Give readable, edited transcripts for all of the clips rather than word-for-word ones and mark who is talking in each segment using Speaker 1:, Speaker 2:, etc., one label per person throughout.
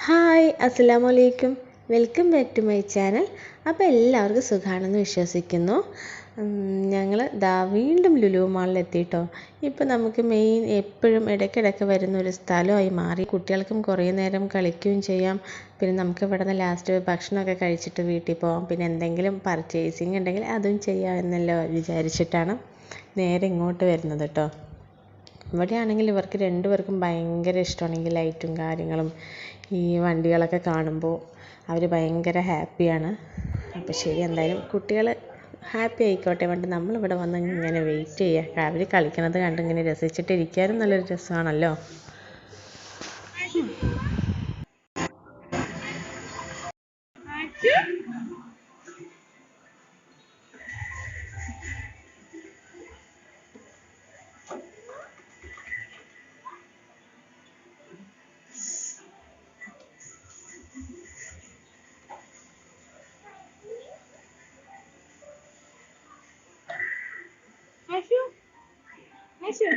Speaker 1: Hi അസ്സലാമു അലൈക്കും. Welcome back to my channel. അപ്പോൾ എല്ലാവർക്കും സുഖമാണെന്ന് വിശ്വസിക്കുന്നു. ഞങ്ങൾ വീണ്ടും ലുലു മാളിൽ എത്തിയിട്ടോ. ഇപ്പോൾ നമുക്ക് മെയിൻ എപ്പോഴും ഇടയ്ക്കിടയ്ക്ക് വരുന്ന ഒരു സ്ഥലമായി മാറി. കുട്ടികൾക്കും കുറേ നേരം കളിക്കുകയും ചെയ്യാം. പിന്നെ നമുക്ക് ഇവിടെ നിന്ന് ലാസ്റ്റ് ഭക്ഷണമൊക്കെ കഴിച്ചിട്ട് വീട്ടിൽ പോകാം. പിന്നെ എന്തെങ്കിലും പർച്ചേസിങ് ഉണ്ടെങ്കിൽ അതും ചെയ്യാം എന്നല്ലോ വിചാരിച്ചിട്ടാണ് നേരെ ഇങ്ങോട്ട് വരുന്നത് കേട്ടോ. ഇവിടെയാണെങ്കിൽ ഇവർക്ക് രണ്ടുപേർക്കും ഭയങ്കര ഇഷ്ടമാണ് ഈ ലൈറ്റും കാര്യങ്ങളും ഈ വണ്ടികളൊക്കെ കാണുമ്പോൾ അവർ ഭയങ്കര ഹാപ്പിയാണ്. അപ്പോൾ ശരി, എന്തായാലും കുട്ടികൾ ഹാപ്പി ആയിക്കോട്ടെ വേണ്ട, നമ്മളിവിടെ വന്ന് ഇങ്ങനെ വെയിറ്റ് ചെയ്യുക. അവർ കളിക്കണത് കണ്ട് ഇങ്ങനെ രസിച്ചിട്ടിരിക്കാനും നല്ലൊരു രസമാണല്ലോ.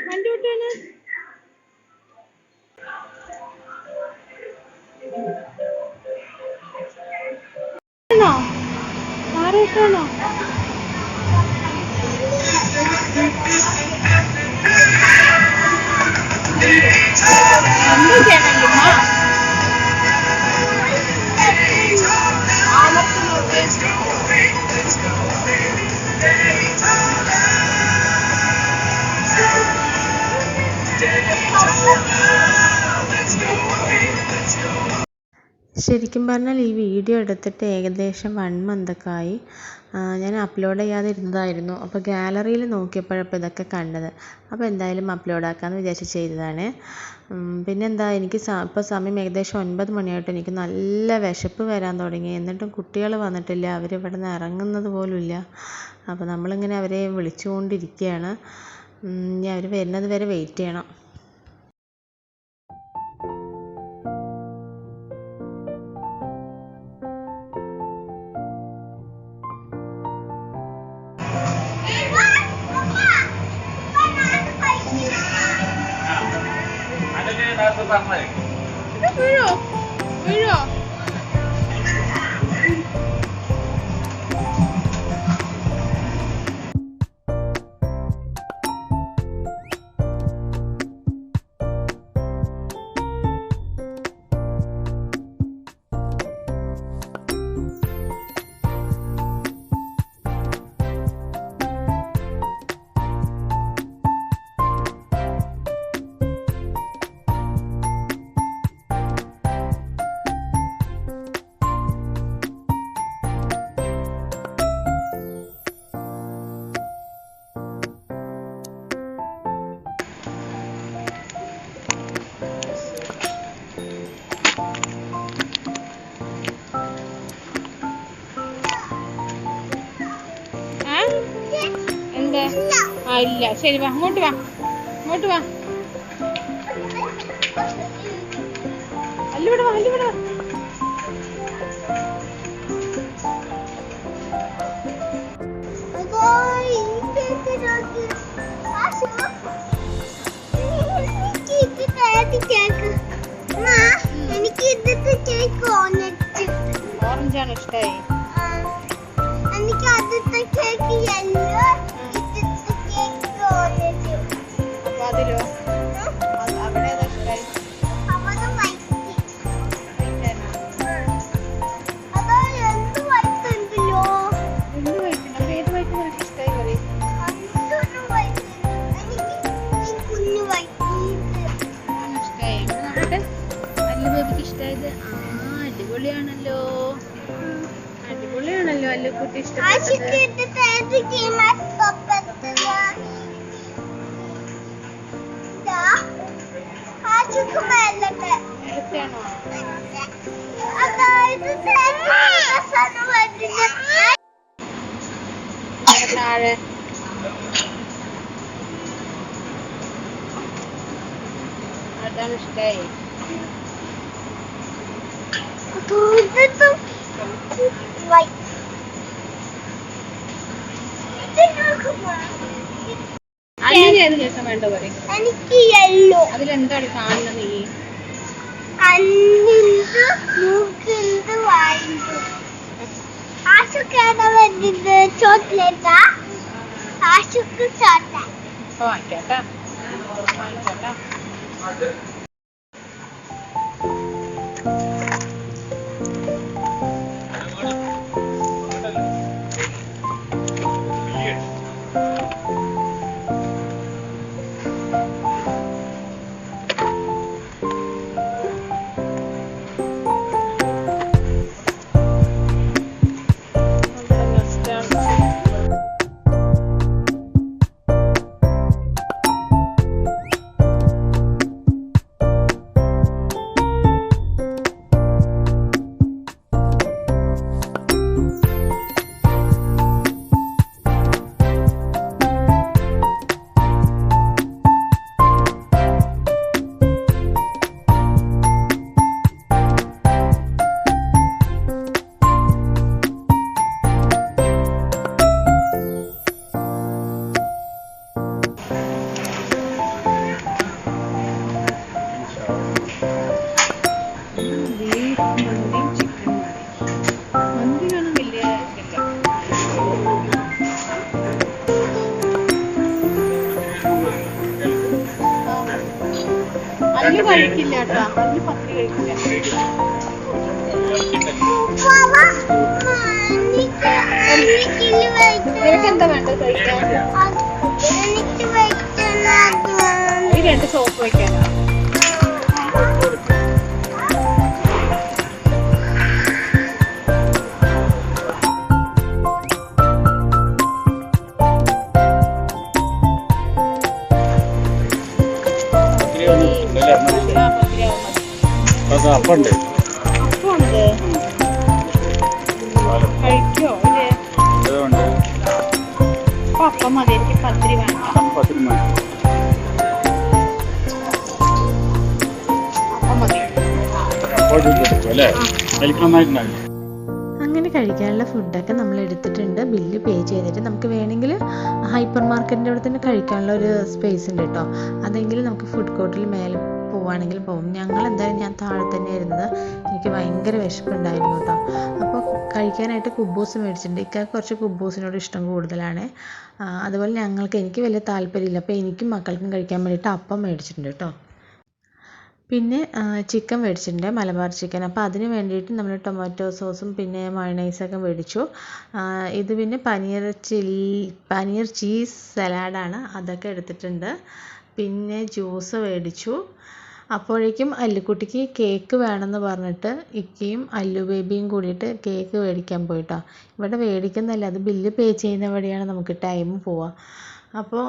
Speaker 2: വണ്ടി വിട്ടാണ് ആരോട്ടാണോ
Speaker 1: ശരിക്കും പറഞ്ഞാൽ ഈ വീഡിയോ എടുത്തിട്ട് ഏകദേശം 1 month ഒക്കെ ആയി. ഞാൻ അപ്ലോഡ് ചെയ്യാതെ ഇരുന്നതായിരുന്നു. അപ്പോൾ ഗാലറിയിൽ നോക്കിയപ്പോഴപ്പോൾ ഇതൊക്കെ കണ്ടത്. അപ്പോൾ എന്തായാലും അപ്ലോഡ് ആക്കാമെന്ന് വിചാരിച്ച് ചെയ്തതാണ്. പിന്നെന്താ, എനിക്ക് ഇപ്പോൾ സമയം ഏകദേശം 9 മണിയായിട്ട് എനിക്ക് നല്ല വിശപ്പ് വരാൻ തുടങ്ങി. എന്നിട്ടും കുട്ടികൾ വന്നിട്ടില്ല. അവരിവിടെ നിന്ന് ഇറങ്ങുന്നത് പോലുമില്ല. അപ്പോൾ നമ്മളിങ്ങനെ അവരെ വിളിച്ചുകൊണ്ടിരിക്കുകയാണ്. ഇനി അവർ വരുന്നത് വരെ വെയിറ്റ് ചെയ്യണം.
Speaker 2: വീഴോ വീഴോ ഇല്ല. ശരി, വാ അങ്ങോട്ട് വാ, അങ്ങോട്ട് വാ. അല്ലിവിടെ വാ, അല്ലിവിടെ വാ. ഓറഞ്ചാണ് ഇഷ്ടായി.
Speaker 3: എനിക്ക് ആദ്യത്തെ കേക്ക് യെല്ലോ,
Speaker 2: അതിലോ അവിടെ ഇഷ്ടായി. ഇഷ്ടായത് അടിപൊളിയാണല്ലോ, അടിപൊളിയാണല്ലോ അല്ലു കുട്ടി ഇഷ്ടപ്പെട്ടത്. താഴെ അതാണ് ഇഷ്ടായി. അങ്ങനെ ഏത് ദിവസം വേണ്ട പറയും.
Speaker 3: എനിക്ക് യെല്ലോ.
Speaker 2: അതിലെന്താണ് കാണുന്നത്? നീ
Speaker 3: കണ്ണിന്റെ ചോട്ടെ
Speaker 2: വാങ്ങിക്കാട്ടാ വാങ്ങിക്കോട്ടാ. അല്ലു കഴിക്കില്ല കേട്ടോ, അല്ലു പത്രി കഴിക്കില്ല. നിനക്ക് എന്താ വേണ്ടത് കഴിക്കാൻ? ഈ 2 സോപ്പ് വയ്ക്കാനോ?
Speaker 4: അപ്പുണ്ട്
Speaker 2: അപ്പമുണ്ട്. കഴിക്കോ ഇത്? അപ്പൊ അപ്പം മതി, എനിക്ക് പത്തിരി വേണം. അപ്പം മതി.
Speaker 1: അങ്ങനെ കഴിക്കാനുള്ള ഫുഡൊക്കെ നമ്മൾ എടുത്തിട്ടുണ്ട്. ബില്ല് പേ ചെയ്തിട്ട് നമുക്ക് വേണമെങ്കിൽ ഹൈപ്പർ മാർക്കറ്റിൻ്റെ അവിടെ തന്നെ കഴിക്കാനുള്ള ഒരു സ്പേസ് ഉണ്ട് കേട്ടോ. അതെങ്കിലും നമുക്ക് ഫുഡ് കോർട്ടിൽ മേലെ പോവുകയാണെങ്കിൽ പോകും. ഞങ്ങൾ എന്തായാലും ഞാൻ താഴെ തന്നെ ഇരുന്നത്. എനിക്ക് ഭയങ്കര വിശപ്പുണ്ടായിരുന്നു കേട്ടോ. അപ്പോൾ കഴിക്കാനായിട്ട് കുബൂസ് മേടിച്ചിട്ടുണ്ട്. ഇക്കാക്ക് കുറച്ച് കുബൂസിനോട് ഇഷ്ടം കൂടുതലാണ്. അതുപോലെ എനിക്ക് വലിയ താല്പര്യമില്ല. അപ്പോൾ എനിക്കും മക്കൾക്കും കഴിക്കാൻ വേണ്ടിയിട്ട് അപ്പം മേടിച്ചിട്ടുണ്ട് കേട്ടോ. പിന്നെ ചിക്കൻ മേടിച്ചിട്ടുണ്ട്, മലബാർ ചിക്കൻ. അപ്പോൾ അതിന് വേണ്ടിയിട്ട് നമ്മൾ ടൊമാറ്റോ സോസും പിന്നെ മയണൈസൊക്കെ മേടിച്ചു. ഇത് പിന്നെ പനീർ ചീസ് സലാഡാണ്, അതൊക്കെ എടുത്തിട്ടുണ്ട്. പിന്നെ ജ്യൂസ് മേടിച്ചു. അപ്പോഴേക്കും അല്ലുക്കുട്ടിക്ക് കേക്ക് വേണമെന്ന് പറഞ്ഞിട്ട് ഇക്കയും അല്ലു ബേബിയും കൂടിയിട്ട് കേക്ക് മേടിക്കാൻ പോയിട്ടോ. ഇവിടെ മേടിക്കുന്നതല്ല, അത് ബില്ല് പേ ചെയ്യുന്ന വഴിയാണ് നമുക്ക് ടൈം പോവുക. അപ്പോൾ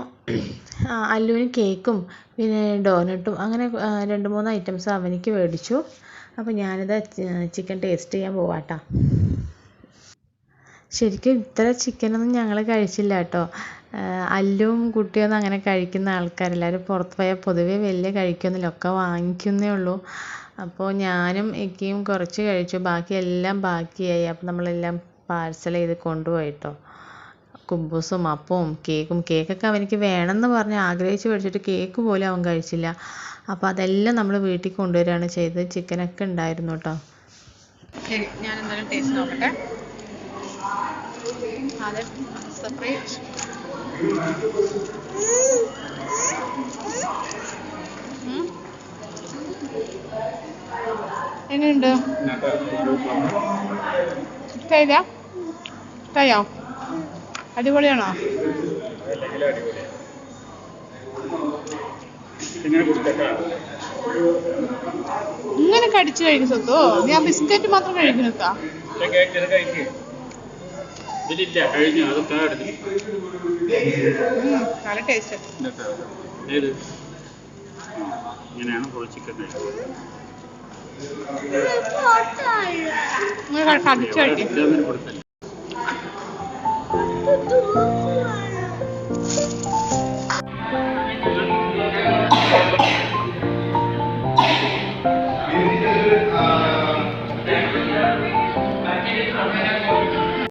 Speaker 1: അല്ലുവിന് കേക്കും പിന്നെ ഡോനട്ടും അങ്ങനെ 2-3 ഐറ്റംസ് അവനിക്ക് മേടിച്ചു. അപ്പോൾ ഞാനിത് ചിക്കൻ ടേസ്റ്റ് ചെയ്യാൻ പോവാട്ടോ. ശരിക്കും ഇത്ര ചിക്കനൊന്നും ഞങ്ങൾ കഴിച്ചില്ല കേട്ടോ. അല്ലും കുട്ടിയൊന്നും അങ്ങനെ കഴിക്കുന്ന ആൾക്കാരല്ല. അവർ പുറത്ത് പോയാൽ പൊതുവേ വലിയ കഴിക്കൊന്നുമില്ല, ഒക്കെ വാങ്ങിക്കുന്നേ ഉള്ളൂ. അപ്പോൾ ഞാനും ഇക്കയും കുറച്ച് കഴിച്ചു, ബാക്കിയെല്ലാം ബാക്കിയായി. അപ്പോൾ നമ്മളെല്ലാം പാഴ്സൽ ചെയ്ത് കൊണ്ടുപോയിട്ടോ. കുബൂസും അപ്പവും കേക്കൊക്കെ അവനിക്ക് വേണമെന്ന് പറഞ്ഞ് ആഗ്രഹിച്ച് മേടിച്ചിട്ട് കേക്ക് പോലും അവൻ കഴിച്ചില്ല. അപ്പോൾ അതെല്ലാം നമ്മൾ വീട്ടിൽ കൊണ്ടുവരികയാണ് ചെയ്തത്. ചിക്കനൊക്കെ ഉണ്ടായിരുന്നു കേട്ടോ.
Speaker 2: ശരി, ഞാൻ എന്തായാലും ടേസ്റ്റ് നോക്കട്ടെ. അത് സെപ്പറേറ്റ് എങ്ങനെയുണ്ട്? ഇഷ്ടായോ? അടിപൊളിയാണോ? ഇങ്ങനെ കടിച്ചു കഴിക്കും സ്വത്തോ? ഞാൻ ബിസ്ക്കറ്റ് മാത്രം കഴിക്കുന്നതാ. നല്ല ടേസ്റ്റ്. കടിച്ചു കഴിക്കും.